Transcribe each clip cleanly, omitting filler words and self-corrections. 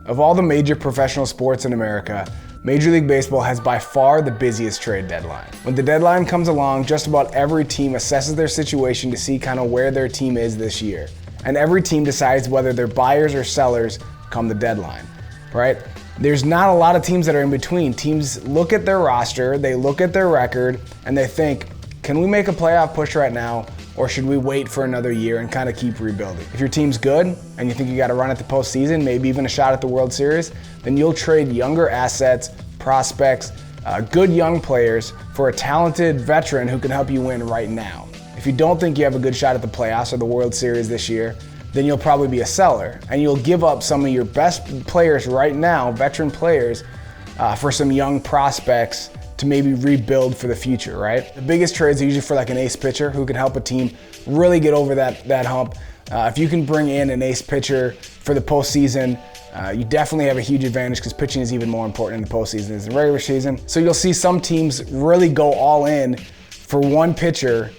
Of all the major professional sports in America, Major League Baseball has by far the busiest trade deadline. When the deadline comes along, just about every team assesses their situation to see kind of where their team is this year. And every team decides whether they're buyers or sellers come the deadline, right? There's not a lot of teams that are in between. Teams look at their roster, they look at their record, and they think, can we make a playoff push right now, or should we wait for another year and kind of keep rebuilding? If your team's good and you think you got to run at the postseason, maybe even a shot at the World Series, then you'll trade younger assets, prospects, good young players for a talented veteran who can help you win right now. If you don't think you have a good shot at the playoffs or the World Series this year, then you'll probably be a seller and you'll give up some of your best players right now, veteran players, for some young prospects to maybe rebuild for the future, right? The biggest trades are usually for like an ace pitcher who can help a team really get over that hump. If you can bring in an ace pitcher for the postseason, you definitely have a huge advantage because pitching is even more important in the postseason than the regular season. So you'll see some teams really go all in for one pitcher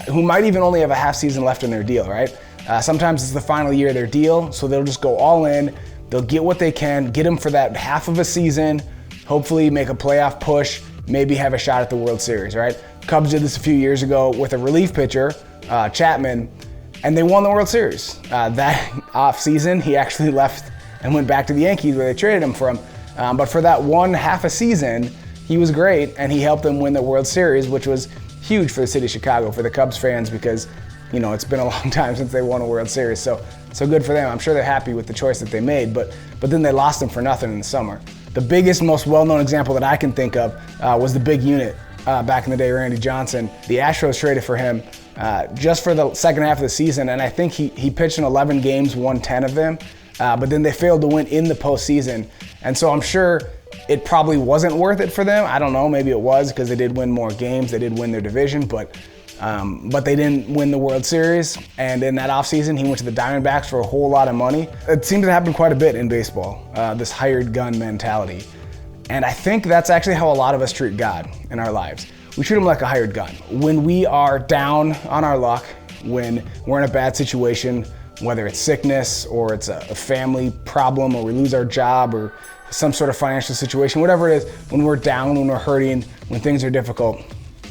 who might even only have a half season left in their deal, right? Sometimes it's the final year of their deal, so they'll just go all in. They'll get what they can, get them for that half of a season, hopefully make a playoff push, maybe have a shot at the World Series, right? Cubs did this a few years ago with a relief pitcher, Chapman, and they won the World Series. That off season, he actually left and went back to the Yankees where they traded him from. But for that one half a season, he was great and he helped them win the World Series, which was huge for the city of Chicago, for the Cubs fans, because you know it's been a long time since they won a World Series. So good for them. I'm sure they're happy with the choice that they made, but then they lost him for nothing in the summer. The biggest, most well-known example that I can think of was the big unit back in the day, Randy Johnson. The Astros traded for him just for the second half of the season, and I think he pitched in 11 games, won 10 of them, but then they failed to win in the postseason. And so I'm sure it probably wasn't worth it for them. I don't know, maybe it was because they did win more games, they did win their division, but they didn't win the World Series. And in that offseason, he went to the Diamondbacks for a whole lot of money. It seems to happen quite a bit in baseball, this hired gun mentality. And I think that's actually how a lot of us treat God in our lives. We treat him like a hired gun. When we are down on our luck, when we're in a bad situation, whether it's sickness or it's a family problem or we lose our job or some sort of financial situation, whatever it is, when we're down, when we're hurting, when things are difficult,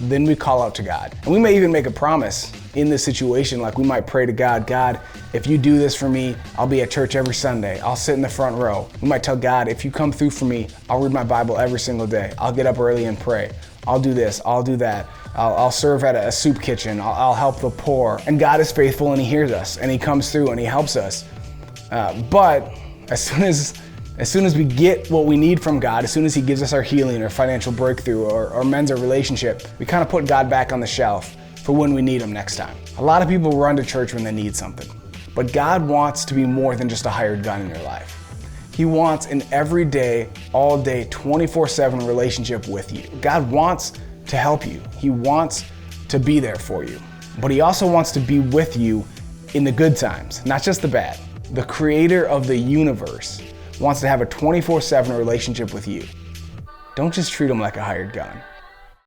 then we call out to God. And we may even make a promise in this situation, like we might pray to God, God, if you do this for me, I'll be at church every Sunday. I'll sit in the front row. We might tell God, if you come through for me, I'll read my Bible every single day. I'll get up early and pray. I'll do this, I'll do that. I'll serve at a soup kitchen. I'll help the poor. And God is faithful and he hears us and he comes through and he helps us. But as soon as we get what we need from God, as soon as he gives us our healing or financial breakthrough or mends our relationship, we kind of put God back on the shelf for when we need him next time. A lot of people run to church when they need something, but God wants to be more than just a hired gun in your life. He wants an everyday, all day, 24/7 relationship with you. God wants to help you. He wants to be there for you, but he also wants to be with you in the good times, not just the bad. The creator of the universe wants to have a 24/7 relationship with you. Don't just treat him like a hired gun.